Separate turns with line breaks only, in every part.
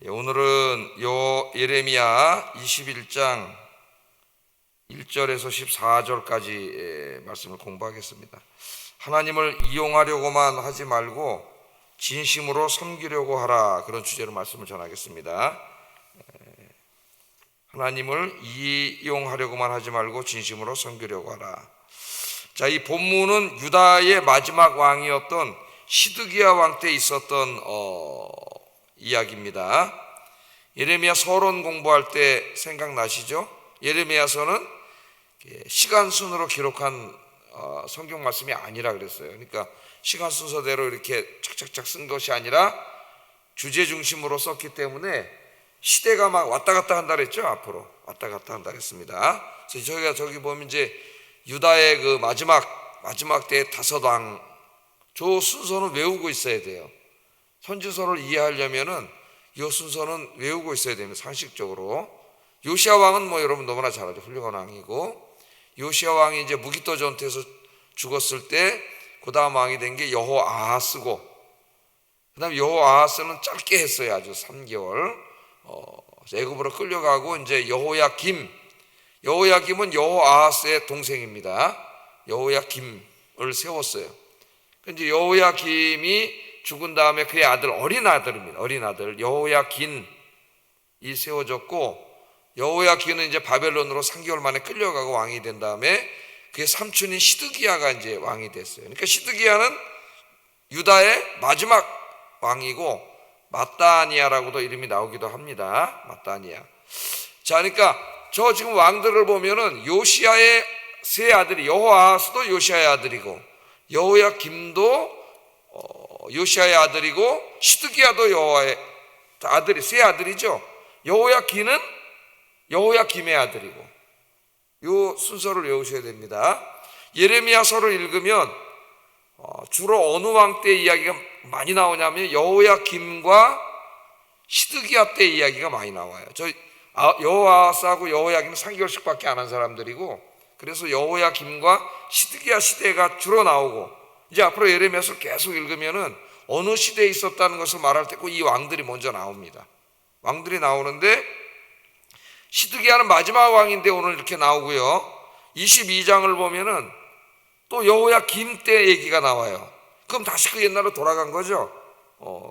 오늘은 예레미야 21장 1절에서 14절까지 말씀을 공부하겠습니다. 하나님을 이용하려고만 하지 말고 진심으로 섬기려고 하라, 그런 주제로 말씀을 전하겠습니다. 하나님을 이용하려고만 하지 말고 진심으로 섬기려고 하라. 자, 이 본문은 유다의 마지막 왕이었던 시드기야 왕 때 있었던 이야기입니다. 예레미야 서론 공부할 때 생각나시죠? 예레미야서는 시간 순으로 기록한 성경 말씀이 아니라 그랬어요. 그러니까 시간 순서대로 이렇게 착착착 쓴 것이 아니라 주제 중심으로 썼기 때문에 시대가 막 왔다 갔다 한다 그랬죠. 앞으로 왔다 갔다 한다 그랬습니다. 그래서 저희가 저기 보면 이제 유다의 그 마지막 때의 다섯 왕, 저 순서는 외우고 있어야 돼요. 선지서를 이해하려면은 이 순서는 외우고 있어야 됩니다. 상식적으로. 요시야 왕은 여러분 너무나 잘 알죠. 훌륭한 왕이고, 요시야 왕이 이제 무기토 전투에서 죽었을 때 그 다음 왕이 된 게 여호아하스고, 그 다음 여호아하스는 짧게 했어요. 아주 3개월. 애굽으로 끌려가고, 이제 여호야김은 여호아하스의 동생입니다. 여호야김을 세웠어요. 이제 여호야김이 죽은 다음에 그의 아들, 어린 아들 여호야긴이 세워졌고, 여호야긴은 이제 바벨론으로 3개월 만에 끌려가고 왕이 된 다음에 그의 삼촌인 시드기야가 이제 왕이 됐어요. 그러니까 시드기야는 유다의 마지막 왕이고, 마따니아라고도 이름이 나오기도 합니다. 마따니아. 자, 그러니까 저 지금 왕들을 보면은 요시야의 세 아들이, 여호아하스도 요시야의 아들이고, 여호야김도 요시야의 아들이고, 시드기야도 여호와의 아들이, 세 아들이죠. 여호야긴은 여호야김의 아들이고, 이 순서를 외우셔야 됩니다. 예레미야서를 읽으면 주로 어느 왕 때 이야기가 많이 나오냐면 여호야김과 시드기야 때 이야기가 많이 나와요. 여호아하스하고 여호야김은 3개월씩밖에 안 한 사람들이고, 그래서 여호야김과 시드기야 시대가 주로 나오고, 이제 앞으로 예레미야서를 계속 읽으면은 어느 시대에 있었다는 것을 말할 때 꼭 이 왕들이 먼저 나옵니다. 왕들이 나오는데, 시드기야는 마지막 왕인데 오늘 이렇게 나오고요. 22장을 보면은 또 여호야김 때 얘기가 나와요. 그럼 다시 그 옛날로 돌아간 거죠.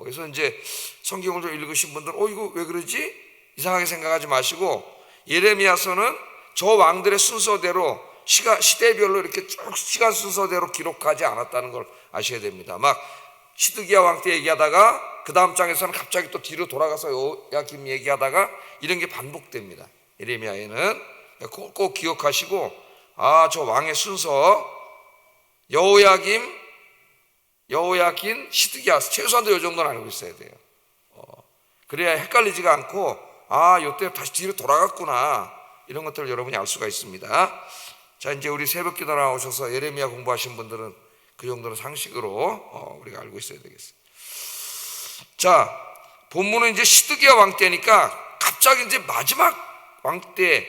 그래서 이제 성경을 좀 읽으신 분들은 이거 왜 그러지? 이상하게 생각하지 마시고, 예레미야서는 저 왕들의 순서대로 시대별로 이렇게 쭉 시간 순서대로 기록하지 않았다는 걸 아셔야 됩니다. 막 시드기야 왕 때 얘기하다가 그 다음 장에서는 갑자기 또 뒤로 돌아가서 여호야김 얘기하다가 이런 게 반복됩니다. 예레미야에는 꼭 기억하시고, 저 왕의 순서 여호야김, 여호야긴, 시드기야, 최소한도 이 정도는 알고 있어야 돼요. 그래야 헷갈리지가 않고, 요때 다시 뒤로 돌아갔구나, 이런 것들을 여러분이 알 수가 있습니다. 자, 이제 우리 새벽 기도 나오셔서 예레미야 공부하신 분들은 그 정도는 상식으로 우리가 알고 있어야 되겠어요. 자, 본문은 이제 시드기야 왕 때니까 갑자기 이제 마지막 왕 때,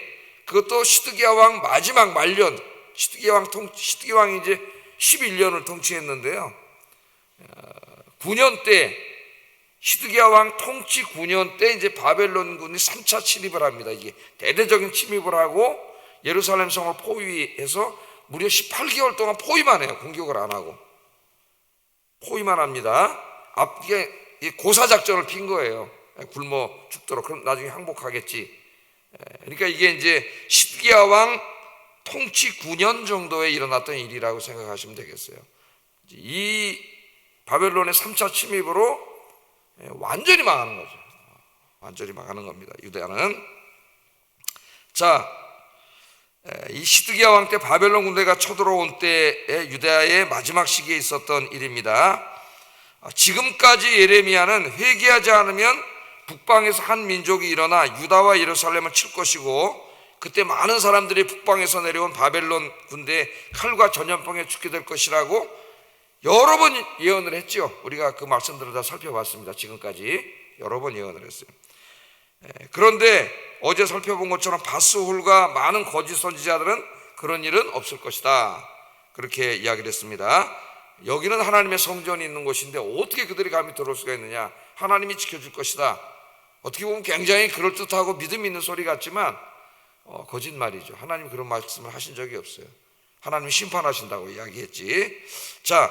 그것도 시드기야 왕 마지막 말년, 시드기야 왕이 이제 11년을 통치했는데요. 9년 때, 시드기야 왕 통치 9년 때 이제 바벨론군이 3차 침입을 합니다. 이게 대대적인 침입을 하고 예루살렘 성을 포위해서 무려 18개월 동안 포위만 해요. 공격을 안 하고 포위만 합니다. 이게 고사작전을 핀 거예요. 굶어 죽도록. 그럼 나중에 항복하겠지. 그러니까 이게 이제 시드기야 왕 통치 9년 정도에 일어났던 일이라고 생각하시면 되겠어요. 이 바벨론의 3차 침입으로 완전히 망하는 거죠. 완전히 망하는 겁니다, 유다는. 자, 이 시드기야 왕 때 바벨론 군대가 쳐들어온 때의 유다의 마지막 시기에 있었던 일입니다. 지금까지 예레미야는 회개하지 않으면 북방에서 한 민족이 일어나 유다와 예루살렘을 칠 것이고, 그때 많은 사람들이 북방에서 내려온 바벨론 군대의 칼과 전염병에 죽게 될 것이라고 여러 번 예언을 했죠. 우리가 그 말씀들을 다 살펴봤습니다. 지금까지 여러 번 예언을 했어요. 그런데 어제 살펴본 것처럼 바스훌과 많은 거짓 선지자들은 그런 일은 없을 것이다, 그렇게 이야기를 했습니다. 여기는 하나님의 성전이 있는 곳인데 어떻게 그들이 감히 들어올 수가 있느냐, 하나님이 지켜줄 것이다, 어떻게 보면 굉장히 그럴듯하고 믿음 있는 소리 같지만 거짓말이죠. 하나님 그런 말씀을 하신 적이 없어요. 하나님 심판하신다고 이야기했지. 자,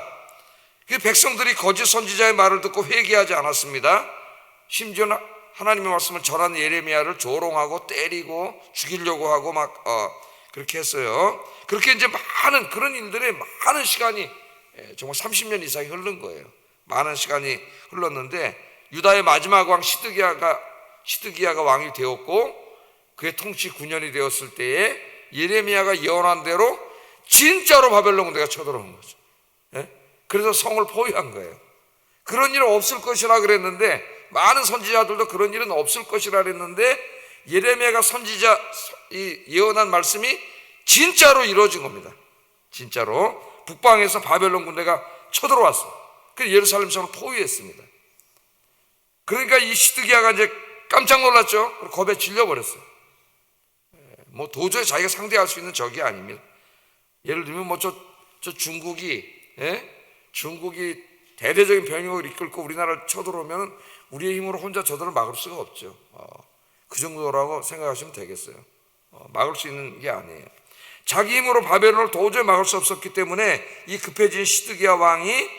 그 백성들이 거짓 선지자의 말을 듣고 회개하지 않았습니다. 심지어는 하나님의 말씀을 전하는 예레미야를 조롱하고 때리고 죽이려고 하고 막 그렇게 했어요. 그렇게 이제 많은 그런 일들에 많은 시간이 정말 30년 이상이 흐른 거예요. 많은 시간이 흘렀는데 유다의 마지막 왕 시드기야가 왕이 되었고 그의 통치 9년이 되었을 때에 예레미야가 예언한 대로 진짜로 바벨론 군대가 쳐들어온 거죠. 그래서 성을 포위한 거예요. 그런 일은 없을 것이라 그랬는데 많은 선지자들도 그런 일은 없을 것이라 그랬는데 예레미야가 예언한 말씀이 진짜로 이루어진 겁니다. 진짜로 북방에서 바벨론 군대가 쳐들어왔어요. 그래서 예루살렘 성을 포위했습니다. 그러니까 이 시드기야가 이제 깜짝 놀랐죠. 겁에 질려버렸어요. 뭐 도저히 자기가 상대할 수 있는 적이 아닙니다. 예를 들면 저 중국이 대대적인 병력을 이끌고 우리나라를 쳐들어오면 우리의 힘으로 혼자 저들을 막을 수가 없죠. 그 정도라고 생각하시면 되겠어요. 막을 수 있는 게 아니에요. 자기 힘으로 바벨론을 도저히 막을 수 없었기 때문에 이 급해진 시드기야 왕이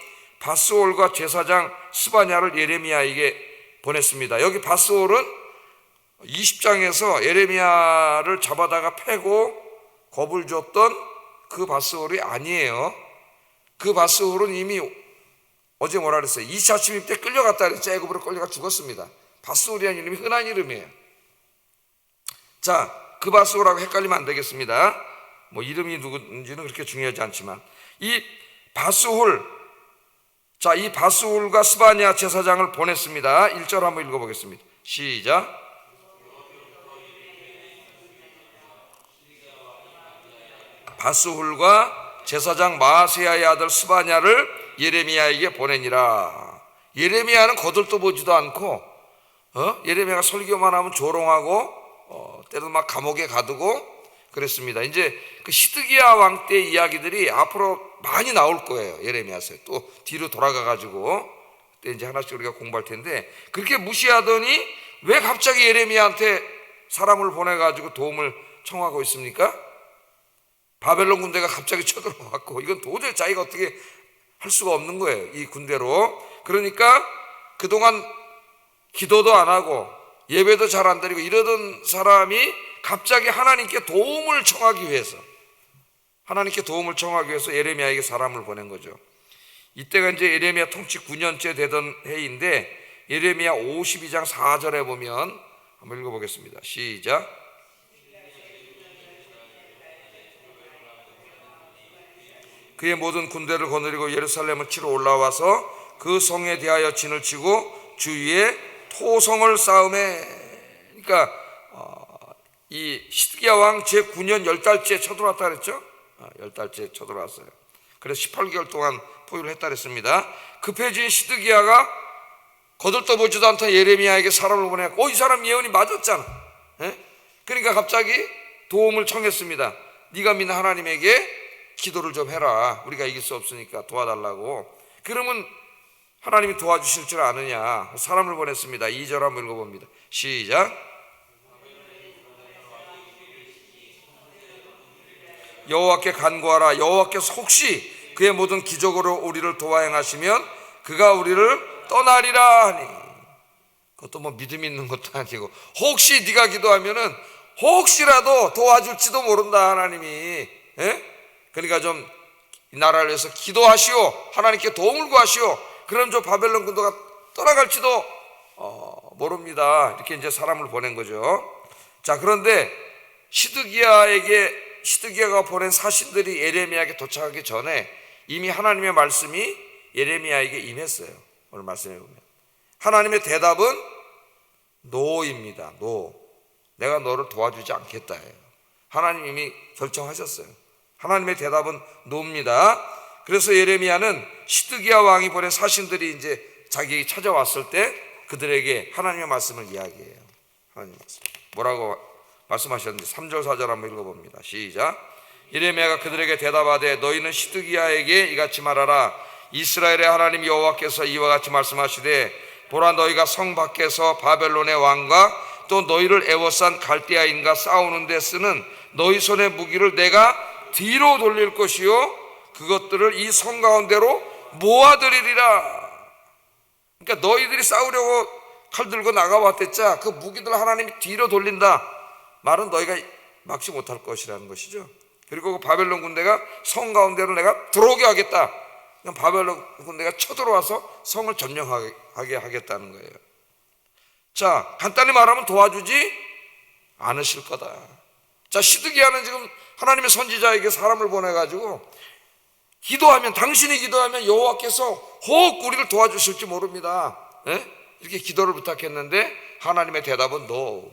바스올과 제사장 스바냐를 예레미야에게 보냈습니다. 여기 바스올은 20장에서 예레미야를 잡아다가 패고 겁을 줬던 그 바스올이 아니에요. 그 바스올은 이미 어제 뭐라 그랬어요? 2차 침입 때 끌려갔다 그랬죠. 애굽으로 끌려가 죽었습니다. 바스올이라는 이름이 흔한 이름이에요. 자, 그 바스올하고 헷갈리면 안 되겠습니다. 뭐 이름이 누군지는 그렇게 중요하지 않지만 이 바스올과 스바냐 제사장을 보냈습니다. 1절 한번 읽어보겠습니다. 시작. 바스홀과 제사장 마아세야의 아들 스바냐를 예레미야에게 보내니라. 예레미야는 거들떠보지도 않고 예레미야가 설교만 하면 조롱하고 때로 막 감옥에 가두고 그랬습니다. 이제 그 시드기야 왕 때 이야기들이 앞으로 많이 나올 거예요. 예레미야서에 또 뒤로 돌아가 가지고 그때 이제 하나씩 우리가 공부할 텐데 그렇게 무시하더니 왜 갑자기 예레미야한테 사람을 보내 가지고 도움을 청하고 있습니까? 바벨론 군대가 갑자기 쳐들어왔고 이건 도저히 자기가 어떻게 할 수가 없는 거예요. 이 군대로. 그러니까 그동안 기도도 안 하고 예배도 잘 안 드리고 이러던 사람이 갑자기 하나님께 도움을 청하기 위해서 예레미야에게 사람을 보낸 거죠. 이때가 이제 예레미야 통치 9년째 되던 해인데 예레미야 52장 4절에 보면 한번 읽어보겠습니다. 시작. 그의 모든 군대를 거느리고 예루살렘을 치러 올라와서 그 성에 대하여 진을 치고 주위에 토성을 쌓음에 그러니까 이 시드기야 왕 제9년 10달째 쳐들어왔다 그랬죠. 10달째 쳐들어왔어요. 그래서 18개월 동안 포위를 했다 그랬습니다. 급해진 시드기야가 거들떠보지도 않던 예레미야에게 사람을 보내고 이 사람 예언이 맞았잖아. 그러니까 갑자기 도움을 청했습니다. 네가 믿는 하나님에게 기도를 좀 해라. 우리가 이길 수 없으니까 도와달라고. 그러면 하나님이 도와주실 줄 아느냐. 사람을 보냈습니다. 2절 한번 읽어봅니다. 시작. 여호와께 간구하라. 여호와께서 혹시 그의 모든 기적으로 우리를 도와행하시면 그가 우리를 떠나리라 하니. 그것도 뭐 믿음 있는 것도 아니고 혹시 네가 기도하면은 혹시라도 도와줄지도 모른다 하나님이. 그러니까 좀 이 나라를 위해서 기도하시오. 하나님께 도움을 구하시오. 그럼 저 바벨론 군대가 떠나갈지도 모릅니다. 이렇게 이제 사람을 보낸 거죠. 자, 그런데 시드기야가 보낸 사신들이 예레미야에게 도착하기 전에 이미 하나님의 말씀이 예레미야에게 임했어요. 오늘 말씀해 보면 하나님의 대답은 노입니다. 노. 내가 너를 도와주지 않겠다 해요. 하나님 이미 결정하셨어요. 하나님의 대답은 노입니다. 그래서 예레미야는 시드기야 왕이 보낸 사신들이 이제 자기에게 찾아왔을 때 그들에게 하나님의 말씀을 이야기해요. 하나님 말씀. 뭐라고 말씀하셨는지 3절 4절 한번 읽어봅니다. 시작. 예레미야가 그들에게 대답하되 너희는 시드기야에게 이같이 말하라. 이스라엘의 하나님 여호와께서 이와 같이 말씀하시되 보라 너희가 성 밖에서 바벨론의 왕과 또 너희를 애워싼 갈대아인과 싸우는 데 쓰는 너희 손의 무기를 내가 뒤로 돌릴 것이요 그것들을 이 성 가운데로 모아들이리라. 그러니까 너희들이 싸우려고 칼 들고 나가왔댔자 그 무기들 하나님이 뒤로 돌린다. 말은 너희가 막지 못할 것이라는 것이죠. 그리고 그 바벨론 군대가 성 가운데로 내가 들어오게 하겠다. 그럼 바벨론 군대가 쳐들어와서 성을 점령하게 하겠다는 거예요. 자, 간단히 말하면 도와주지 않으실 거다. 자, 시드기야는 지금 하나님의 선지자에게 사람을 보내가지고 기도하면, 당신이 기도하면 여호와께서 혹 우리를 도와주실지 모릅니다. 이렇게 기도를 부탁했는데 하나님의 대답은 no.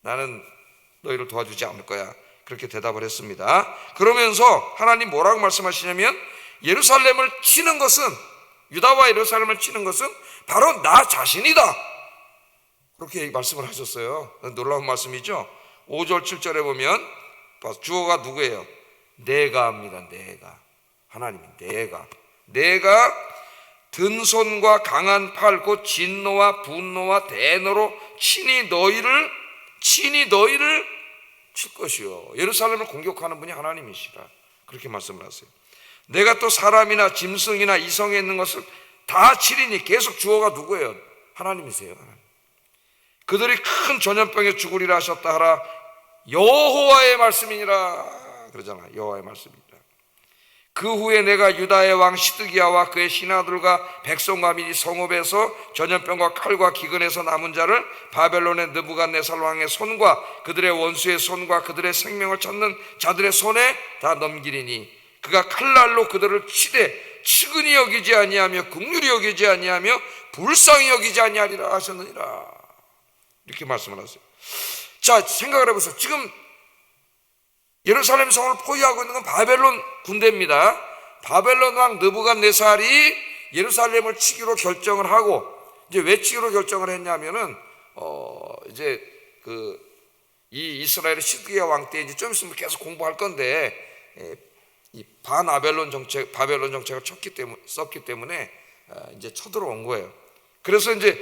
나는 너희를 도와주지 않을 거야. 그렇게 대답을 했습니다. 그러면서 하나님 뭐라고 말씀하시냐면 예루살렘을 치는 것은, 유다와 예루살렘을 치는 것은 바로 나 자신이다. 그렇게 말씀을 하셨어요. 놀라운 말씀이죠. 5절 7절에 보면 주어가 누구예요? 내가 합니다. 내가. 하나님이 내가 든 손과 강한 팔 곧 진노와 분노와 대너로 친히 너희를 칠 것이요. 예루살렘을 공격하는 분이 하나님이시라. 그렇게 말씀을 하세요. 내가 또 사람이나 짐승이나 이성에 있는 것을 다 치리니, 계속 주어가 누구예요? 하나님이세요. 하나님. 그들이 큰 전염병에 죽으리라 하셨다 하라. 여호와의 말씀이니라 그러잖아. 여호와의 말씀이니라. 그 후에 내가 유다의 왕 시드기야와 그의 신하들과 백성과 및 성읍에서 전염병과 칼과 기근에서 남은 자를 바벨론의 느부갓네살 왕의 손과 그들의 원수의 손과 그들의 생명을 찾는 자들의 손에 다 넘기리니 그가 칼날로 그들을 치되 측은히 여기지 아니하며 긍휼히 여기지 아니하며 불쌍히 여기지 아니하리라 하셨느니라. 이렇게 말씀을 하세요. 자, 생각을 해보세요. 지금 예루살렘 성을 포위하고 있는 건 바벨론 군대입니다. 바벨론 왕 느부갓네살이 예루살렘을 치기로 결정을 하고, 이제 왜 치기로 결정을 했냐면은 이제 이 이스라엘의 시드기야 왕 때 이제 좀 있으면 계속 공부할 건데 이 바벨론 정책을 썼기 때문에 이제 쳐들어온 거예요. 그래서 이제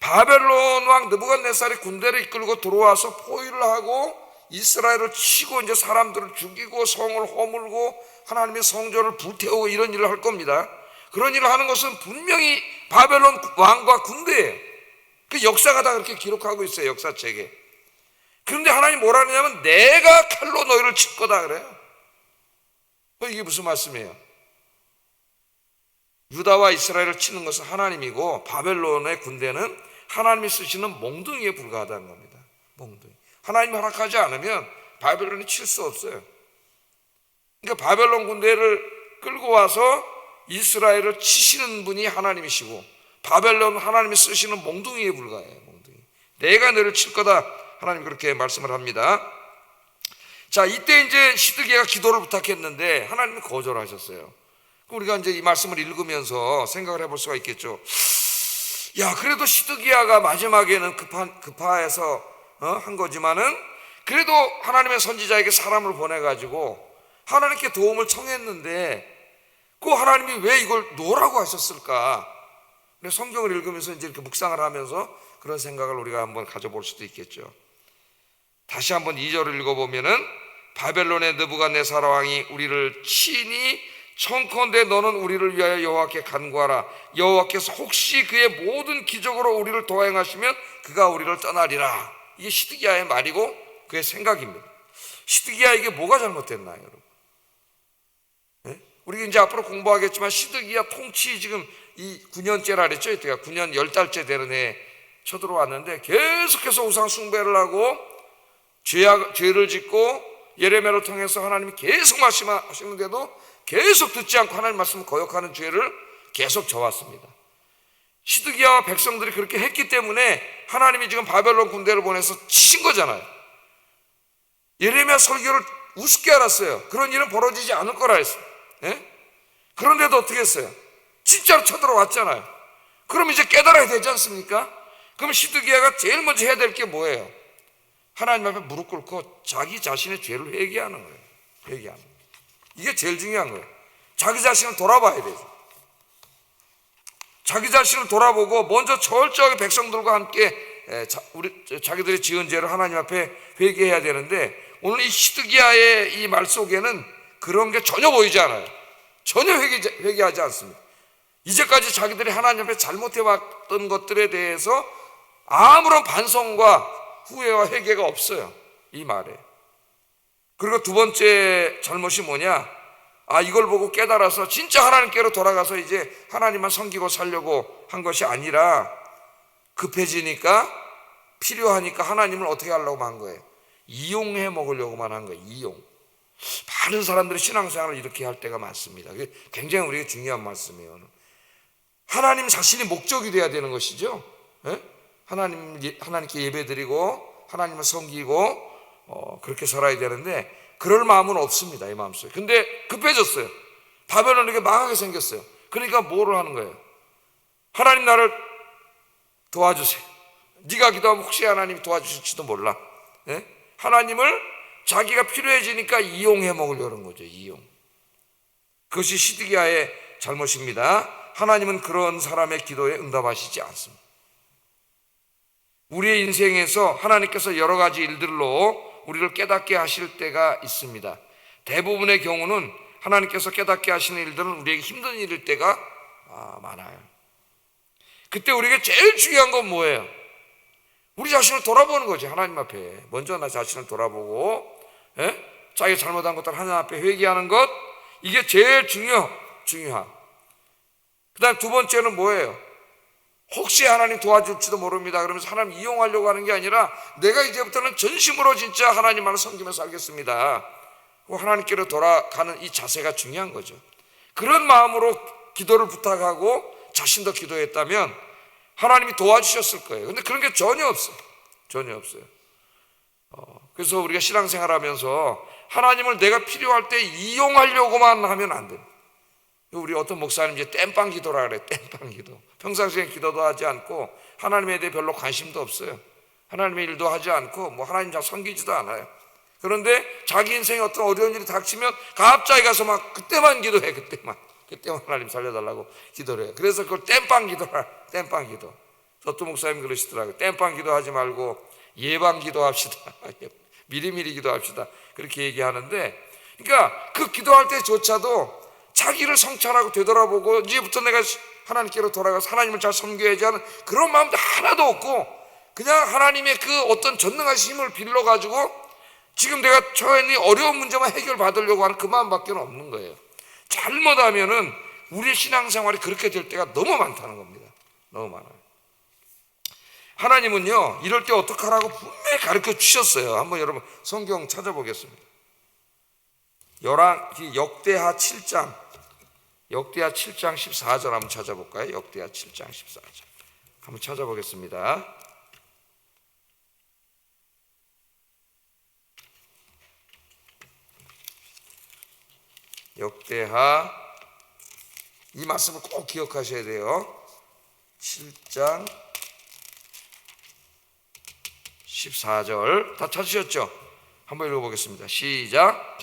바벨론 왕 느부갓네살이 군대를 이끌고 들어와서 포위를 하고 이스라엘을 치고 이제 사람들을 죽이고 성을 허물고 하나님의 성전을 불태우고 이런 일을 할 겁니다. 그런 일을 하는 것은 분명히 바벨론 왕과 군대예요. 그 역사가 다 그렇게 기록하고 있어요. 역사책에. 그런데 하나님 뭐라 하냐면 내가 칼로 너희를 칠 거다 그래요. 이게 무슨 말씀이에요? 유다와 이스라엘을 치는 것은 하나님이고 바벨론의 군대는 하나님이 쓰시는 몽둥이에 불과하다는 겁니다. 몽둥이. 하나님이 허락하지 않으면 바벨론이 칠 수 없어요. 그러니까 바벨론 군대를 끌고 와서 이스라엘을 치시는 분이 하나님이시고 바벨론 하나님이 쓰시는 몽둥이에 불과해요. 몽둥이. 내가 너를 칠 거다. 하나님 그렇게 말씀을 합니다. 자, 이때 이제 시드기야가 기도를 부탁했는데 하나님이 거절하셨어요. 우리가 이제 이 말씀을 읽으면서 생각을 해볼 수가 있겠죠. 야, 그래도 시드기야가 마지막에는 급파해서 한 거지만은 그래도 하나님의 선지자에게 사람을 보내가지고 하나님께 도움을 청했는데 그 하나님이 왜 이걸 놓으라고 하셨을까? 성경을 읽으면서 이제 이렇게 묵상을 하면서 그런 생각을 우리가 한번 가져볼 수도 있겠죠. 다시 한번 2절을 읽어보면은 바벨론의 느부갓네살 왕이 우리를 치니 청컨대 너는 우리를 위하여 여호와께 간구하라. 여호와께서 혹시 그의 모든 기적으로 우리를 도행하시면 그가 우리를 떠나리라. 이게 시드기야의 말이고 그의 생각입니다. 시드기야에게 뭐가 잘못됐나요, 여러분? 네? 우리가 이제 앞으로 공부하겠지만 시드기야 통치 지금 이 9년째라 그랬죠. 이때가 9년 10달째 되는 해에 쳐들어왔는데 계속해서 우상 숭배를 하고 죄를 짓고 예레미야를 통해서 하나님이 계속 말씀하시는데도 계속 듣지 않고 하나님 말씀을 거역하는 죄를 계속 져왔습니다. 시드기야와 백성들이 그렇게 했기 때문에 하나님이 지금 바벨론 군대를 보내서 치신 거잖아요. 예레미야 설교를 우습게 알았어요. 그런 일은 벌어지지 않을 거라 했어요. 네? 그런데도 어떻게 했어요? 진짜로 쳐들어왔잖아요. 그럼 이제 깨달아야 되지 않습니까? 그럼 시드기야가 제일 먼저 해야 될 게 뭐예요? 하나님 앞에 무릎 꿇고 자기 자신의 죄를 회개하는 거예요. 회개하는 거예요. 이게 제일 중요한 거예요. 자기 자신을 돌아봐야 되죠. 자기 자신을 돌아보고 먼저 철저하게 백성들과 함께 자기들이 지은 죄를 하나님 앞에 회개해야 되는데, 오늘 이 시드기야의 이 말 속에는 그런 게 전혀 보이지 않아요. 전혀 회개하지 않습니다. 이제까지 자기들이 하나님 앞에 잘못해왔던 것들에 대해서 아무런 반성과 후회와 회개가 없어요, 이 말에. 그리고 두 번째 잘못이 뭐냐? 이걸 보고 깨달아서 진짜 하나님께로 돌아가서 이제 하나님만 섬기고 살려고 한 것이 아니라, 급해지니까, 필요하니까 하나님을 어떻게 하려고 한 거예요? 이용해 먹으려고만 한 거예요. 이용. 많은 사람들이 신앙생활을 이렇게 할 때가 많습니다. 그게 굉장히 우리에게 중요한 말씀이에요. 하나님 자신이 목적이 돼야 되는 것이죠. 하나님께 예배드리고 하나님을 섬기고 그렇게 살아야 되는데, 그럴 마음은 없습니다, 이 마음속에. 근데 급해졌어요. 바벨론에게 망하게 생겼어요. 그러니까 뭐를 하는 거예요? 하나님 나를 도와주세요. 네가 기도하면 혹시 하나님이 도와주실지도 몰라. 하나님을 자기가 필요해지니까 이용해 먹으려는 거죠. 이용. 그것이 시드기야의 잘못입니다. 하나님은 그런 사람의 기도에 응답하시지 않습니다. 우리의 인생에서 하나님께서 여러 가지 일들로 우리를 깨닫게 하실 때가 있습니다. 대부분의 경우는 하나님께서 깨닫게 하시는 일들은 우리에게 힘든 일일 때가 많아요. 그때 우리에게 제일 중요한 건 뭐예요? 우리 자신을 돌아보는 거지. 하나님 앞에 먼저 나 자신을 돌아보고 자기가 잘못한 것들 하나님 앞에 회개하는 것, 이게 제일 중요한. 그 다음 두 번째는 뭐예요? 혹시 하나님 도와줄지도 모릅니다 그러면서 하나님 이용하려고 하는 게 아니라, 내가 이제부터는 전심으로 진짜 하나님만을 섬기면서 살겠습니다, 하나님께로 돌아가는 이 자세가 중요한 거죠. 그런 마음으로 기도를 부탁하고 자신도 기도했다면 하나님이 도와주셨을 거예요. 근데 그런 게 전혀 없어요. 전혀 없어요. 그래서 우리가 신앙생활하면서 하나님을 내가 필요할 때 이용하려고만 하면 안 됩니다. 우리 어떤 목사님 이제 땜빵 기도라 그래. 땜빵 기도. 평상시에 기도도 하지 않고 하나님에 대해 별로 관심도 없어요. 하나님의 일도 하지 않고 하나님 잘 섬기지도 않아요. 그런데 자기 인생에 어떤 어려운 일이 닥치면 갑자기 가서 막 그때만 기도해. 그때만 하나님 살려달라고 기도를 해요. 그래서 그걸 땜빵 기도라. 땜빵 기도. 저또 목사님 그러시더라고요. 땜빵 기도하지 말고 예방 기도합시다. 미리미리 기도합시다. 그렇게 얘기하는데, 그러니까 그 기도할 때조차도 자기를 성찰하고 되돌아보고 이제부터 내가 하나님께로 돌아가서 하나님을 잘 섬겨야지 하는 그런 마음도 하나도 없고, 그냥 하나님의 그 어떤 전능하신 힘을 빌려가지고 지금 내가 처해 있는 어려운 문제만 해결받으려고 하는 그 마음밖에 없는 거예요. 잘못하면은 우리의 신앙생활이 그렇게 될 때가 너무 많다는 겁니다. 너무 많아요. 하나님은요, 이럴 때 어떡하라고 분명히 가르쳐 주셨어요. 한번 여러분 성경 찾아보겠습니다. 역대하 7장 14절 한번 찾아볼까요? 역대하 7장 14절 한번 찾아보겠습니다. 역대하, 이 말씀을 꼭 기억하셔야 돼요. 7장 14절 다 찾으셨죠? 한번 읽어보겠습니다. 시작.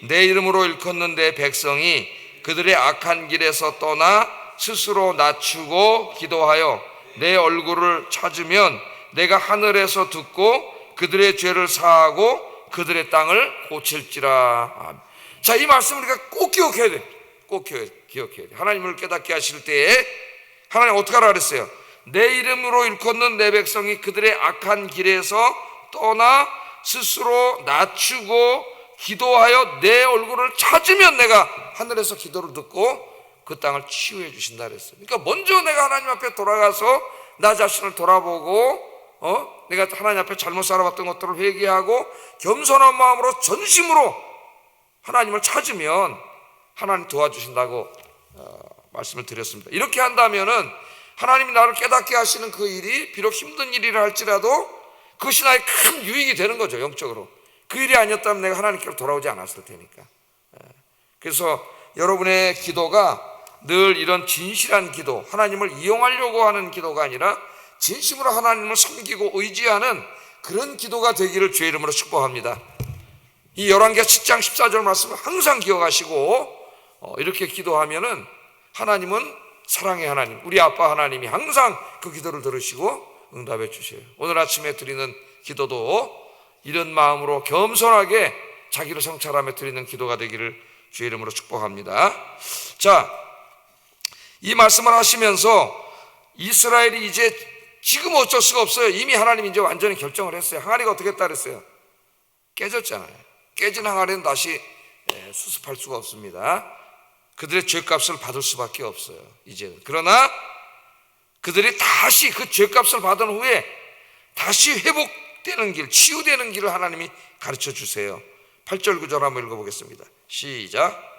내 이름으로 일컫는 내 백성이 그들의 악한 길에서 떠나 스스로 낮추고 기도하여 내 얼굴을 찾으면 내가 하늘에서 듣고 그들의 죄를 사하고 그들의 땅을 고칠지라. 자, 이 말씀 우리가 꼭 기억해야 돼. 꼭 기억해야 돼. 하나님을 깨닫게 하실 때에 하나님 어떻게 하라 그랬어요? 내 이름으로 일컫는 내 백성이 그들의 악한 길에서 떠나 스스로 낮추고 기도하여 내 얼굴을 찾으면 내가 하늘에서 기도를 듣고 그 땅을 치유해 주신다 그랬어요. 그러니까 먼저 내가 하나님 앞에 돌아가서 나 자신을 돌아보고 내가 하나님 앞에 잘못 살아왔던 것들을 회개하고 겸손한 마음으로 전심으로 하나님을 찾으면 하나님 도와주신다고 말씀을 드렸습니다. 이렇게 한다면은 하나님이 나를 깨닫게 하시는 그 일이 비록 힘든 일이라 할지라도 그것이 나의 큰 유익이 되는 거죠. 영적으로. 그 일이 아니었다면 내가 하나님께로 돌아오지 않았을 테니까. 그래서 여러분의 기도가 늘 이런 진실한 기도, 하나님을 이용하려고 하는 기도가 아니라 진심으로 하나님을 섬기고 의지하는 그런 기도가 되기를 주의 이름으로 축복합니다. 이 열왕기하 7장 14절 말씀을 항상 기억하시고 이렇게 기도하면은 하나님은 사랑의 하나님, 우리 아빠 하나님이 항상 그 기도를 들으시고 응답해 주셔요. 오늘 아침에 드리는 기도도 이런 마음으로 겸손하게 자기를 성찰하며 드리는 기도가 되기를 주의 이름으로 축복합니다. 자, 이 말씀을 하시면서 이스라엘이 이제 지금 어쩔 수가 없어요. 이미 하나님이 이제 완전히 결정을 했어요. 항아리가 어떻게 했다 그랬어요? 깨졌잖아요. 깨진 항아리는 다시 수습할 수가 없습니다. 그들의 죄값을 받을 수밖에 없어요, 이제는. 그러나 그들이 다시 그 죄값을 받은 후에 다시 회복되는 길, 치유되는 길을 하나님이 가르쳐 주세요. 8절 9절 한번 읽어보겠습니다. 시작.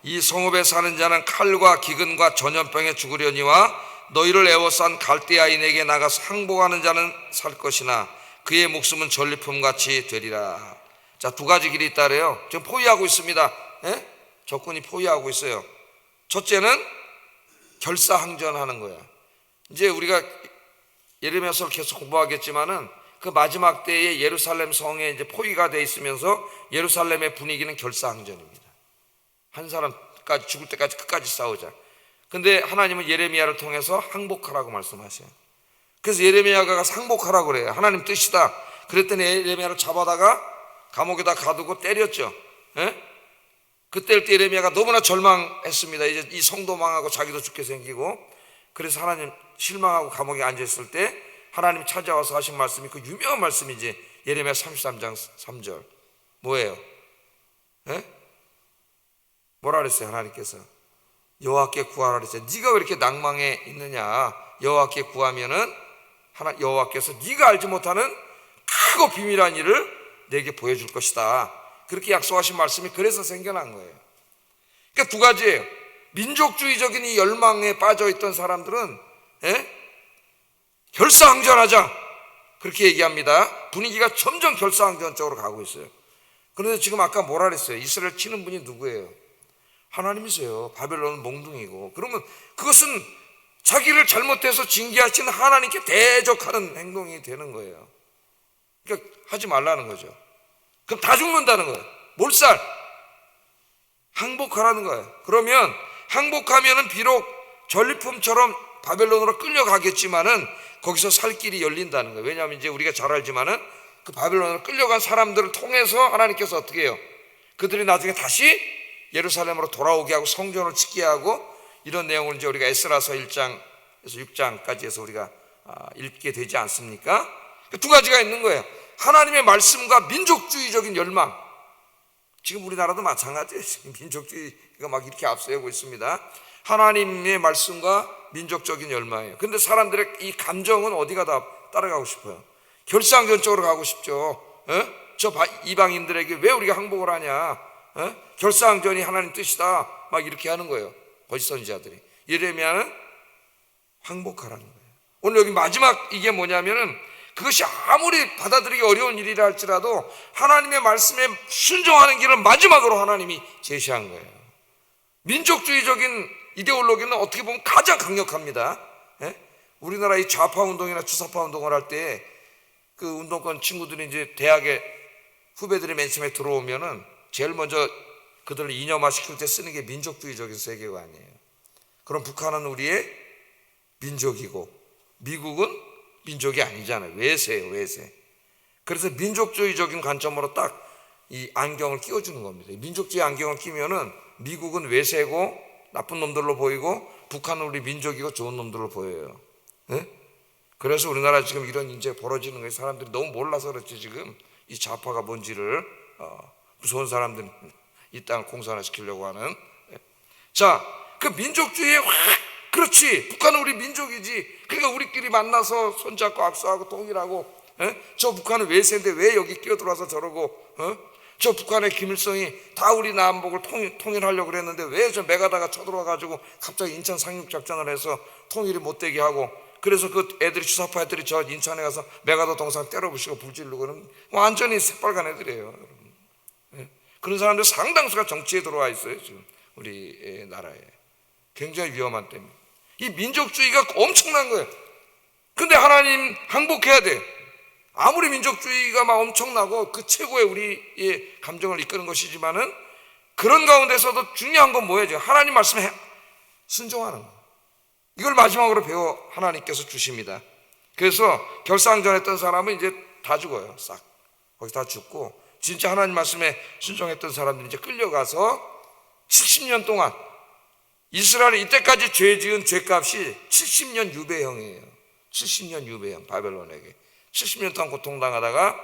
이 성읍에 사는 자는 칼과 기근과 전염병에 죽으려니와 너희를 애워싼 갈대아인에게 나가서 항복하는 자는 살 것이나 그의 목숨은 전리품같이 되리라. 자, 두 가지 길이 있다래요. 지금 포위하고 있습니다. 적군이 포위하고 있어요. 첫째는 결사항전하는 거야. 이제 우리가 예레미야서를 계속 공부하겠지만은 그 마지막 때에 예루살렘 성에 이제 포위가 돼 있으면서 예루살렘의 분위기는 결사항전입니다. 한 사람까지 죽을 때까지 끝까지 싸우자. 근데 하나님은 예레미야를 통해서 항복하라고 말씀하셔요. 그래서 예레미야가 가서 항복하라고 그래요. 하나님 뜻이다. 그랬더니 예레미야를 잡아다가 감옥에다 가두고 때렸죠. 그때 예레미야가 너무나 절망했습니다. 이제 이 성도 망하고 자기도 죽게 생기고. 그래서 하나님 실망하고 감옥에 앉아있을 때 하나님 찾아와서 하신 말씀이 그 유명한 말씀이지. 예레미야 33장 3절 뭐예요? 뭐라 그랬어요? 하나님께서 여호와께 구하라 그랬어요. 네가 왜 이렇게 낭망해 있느냐? 여호와께 구하면은 여호와께서 네가 알지 못하는 크고 비밀한 일을 내게 보여줄 것이다. 그렇게 약속하신 말씀이 그래서 생겨난 거예요. 그러니까 두 가지예요. 민족주의적인 이 열망에 빠져있던 사람들은 결사항전하자 그렇게 얘기합니다. 분위기가 점점 결사항전 쪽으로 가고 있어요. 그런데 지금 아까 뭐라 그랬어요? 이스라엘 치는 분이 누구예요? 하나님이세요. 바벨론은 몽둥이고. 그러면 그것은 자기를 잘못해서 징계하시는 하나님께 대적하는 행동이 되는 거예요. 그러니까 하지 말라는 거죠. 그럼 다 죽는다는 거예요. 몰살. 항복하라는 거예요. 그러면 항복하면은 비록 전리품처럼 바벨론으로 끌려가겠지만은 거기서 살 길이 열린다는 거예요. 왜냐하면 이제 우리가 잘 알지만은 그 바벨론으로 끌려간 사람들을 통해서 하나님께서 어떻게 해요? 그들이 나중에 다시 예루살렘으로 돌아오게 하고 성전을 짓게 하고 이런 내용을 이제 우리가 에스라서 1장에서 6장까지 해서 우리가 읽게 되지 않습니까? 두 가지가 있는 거예요. 하나님의 말씀과 민족주의적인 열망. 지금 우리나라도 마찬가지예요. 민족주의가 막 이렇게 앞서고 있습니다. 하나님의 말씀과 민족적인 열망이에요. 근데 사람들의 이 감정은 어디가 다 따라가고 싶어요? 결사항전 쪽으로 가고 싶죠. 저 이방인들에게 왜 우리가 항복을 하냐? 결사항전이 하나님 뜻이다. 막 이렇게 하는 거예요. 거짓 선지자들이. 예레미야는 항복하라는 거예요. 오늘 여기 마지막 이게 뭐냐면은 그것이 아무리 받아들이기 어려운 일이라 할지라도 하나님의 말씀에 순종하는 길을 마지막으로 하나님이 제시한 거예요. 민족주의적인 이데올로기는 어떻게 보면 가장 강력합니다. 우리나라 이 좌파 운동이나 주사파 운동을 할 때 그 운동권 친구들이 이제 대학에 후배들이 맨 처음에 들어오면은 제일 먼저 그들을 이념화 시킬 때 쓰는 게 민족주의적인 세계관이에요. 그럼 북한은 우리의 민족이고 미국은 민족이 아니잖아요. 외세예요, 외세. 그래서 민족주의적인 관점으로 딱 이 안경을 끼워주는 겁니다. 민족주의 안경을 끼면은 미국은 외세고 나쁜 놈들로 보이고 북한은 우리 민족이고 좋은 놈들로 보여요. 그래서 우리나라 지금 이런 이제 벌어지는 거예요. 사람들이 너무 몰라서 그렇지 지금 이 좌파가 뭔지를 무서운 사람들이 이 땅을 공산화시키려고 하는. 자, 그 민족주의에 그렇지. 북한은 우리 민족이지. 그러니까 우리끼리 만나서 손잡고 악수하고 통일하고. 저 북한은 외세인데 왜 여기 끼어들어와서 저러고. 저 북한의 김일성이 다 우리 남북을 통일하려고 그랬는데 왜 저 메가다가 쳐들어와가지고 갑자기 인천 상륙작전을 해서 통일이 못되게 하고. 그래서 그 애들이 주사파 애들이 저 인천에 가서 메가다 동상 때려부시고 불질르고는 완전히 새빨간 애들이에요. 그런 사람들 상당수가 정치에 들어와 있어요. 지금 우리 나라에. 굉장히 위험한 때입니다. 이 민족주의가 엄청난 거예요. 근데 하나님 항복해야 돼. 아무리 민족주의가 막 엄청나고 그 최고의 우리의 감정을 이끄는 것이지만은 그런 가운데서도 중요한 건 뭐예요? 지금 하나님 말씀에 순종하는 거. 이걸 마지막으로 배워 하나님께서 주십니다. 그래서 결상전했던 사람은 이제 다 죽어요. 싹 거기 다 죽고, 진짜 하나님 말씀에 순종했던 사람들이 이제 끌려가서 70년 동안, 이스라엘이 이때까지 죄 지은 죄값이 70년 유배형이에요. 70년 유배형, 바벨론에게 70년 동안 고통당하다가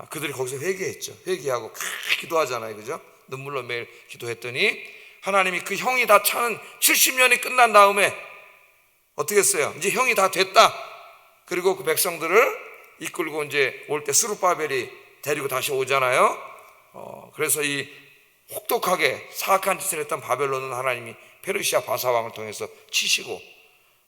그들이 거기서 회개했죠. 회개하고 기도하잖아요, 그죠? 눈물로 매일 기도했더니 하나님이 그 형이 다 차는 70년이 끝난 다음에 어떻게 했어요? 이제 형이 다 됐다. 그리고 그 백성들을 이끌고 이제 올 때 스룹바벨이 데리고 다시 오잖아요. 그래서 이 혹독하게 사악한 짓을 했던 바벨론은 하나님이 페르시아 바사왕을 통해서 치시고,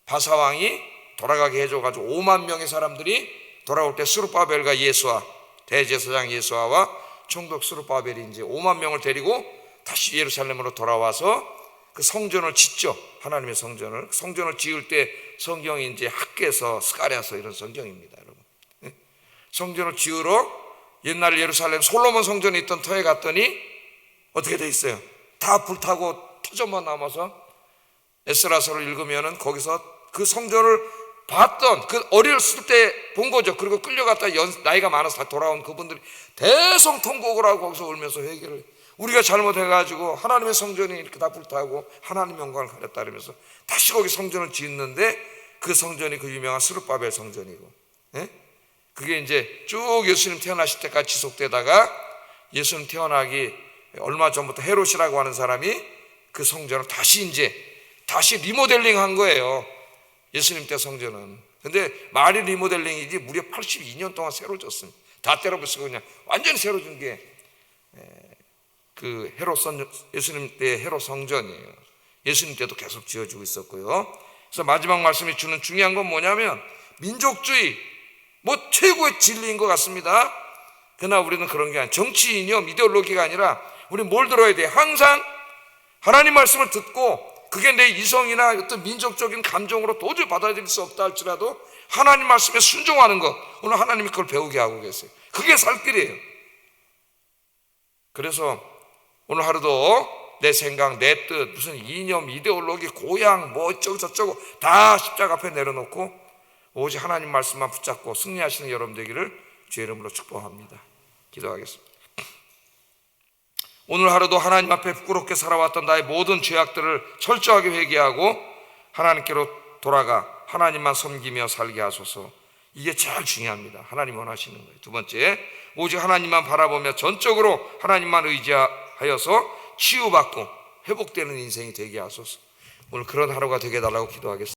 바사왕이 돌아가게 해줘가지고 5만 명의 사람들이 돌아올 때 스룹바벨과 예수아, 대제사장 예수아와 총독 스룹바벨이 이제 5만 명을 데리고 다시 예루살렘으로 돌아와서 그 성전을 짓죠. 하나님의 성전을 지을 때 성경이 이제 학개서, 스가랴서 이런 성경입니다, 여러분. 성전을 지으러 옛날 예루살렘 솔로몬 성전이 있던 터에 갔더니 어떻게 돼 있어요? 다 불타고 터전만 남아서 에스라서를 읽으면은 거기서 그 성전을 봤던, 그 어렸을 때 본 거죠. 그리고 끌려갔다 나이가 많아서 다 돌아온 그분들이 대성통곡을 하고 거기서 울면서 회개를, 우리가 잘못해가지고 하나님의 성전이 이렇게 다 불타고 하나님 영광을 가렸다 그러면서 다시 거기 성전을 짓는데, 그 성전이 그 유명한 스룹바벨 성전이고, 그게 이제 쭉 예수님 태어나실 때까지 지속되다가 예수님 태어나기 얼마 전부터 헤롯이라고 하는 사람이 그 성전을 다시 리모델링 한 거예요. 예수님 때 성전은. 근데 말이 리모델링이지 무려 82년 동안 새로 졌습니다. 다 때려부수고 그냥 완전히 새로 준 게 그 예수님 때 헤롯 성전이에요. 예수님 때도 계속 지어지고 있었고요. 그래서 마지막 말씀이 주는 중요한 건 뭐냐면, 민족주의 뭐 최고의 진리인 것 같습니다. 그러나 우리는 그런 게 아니라 정치 이념, 이데올로기가 아니라 우리는 뭘 들어야 돼? 항상 하나님 말씀을 듣고, 그게 내 이성이나 어떤 민족적인 감정으로 도저히 받아들일 수 없다 할지라도 하나님 말씀에 순종하는 것, 오늘 하나님이 그걸 배우게 하고 계세요. 그게 살 길이에요. 그래서 오늘 하루도 내 생각, 내 뜻, 무슨 이념, 이데올로기, 고향, 뭐 어쩌고 저쩌고 다 십자가 앞에 내려놓고 오직 하나님 말씀만 붙잡고 승리하시는 여러분 되기를 주의 이름으로 축복합니다. 기도하겠습니다. 오늘 하루도 하나님 앞에 부끄럽게 살아왔던 나의 모든 죄악들을 철저하게 회개하고 하나님께로 돌아가 하나님만 섬기며 살게 하소서. 이게 제일 중요합니다. 하나님 원하시는 거예요. 두 번째, 오직 하나님만 바라보며 전적으로 하나님만 의지하여서 치유받고 회복되는 인생이 되게 하소서. 오늘 그런 하루가 되게 해달라고 기도하겠습니다.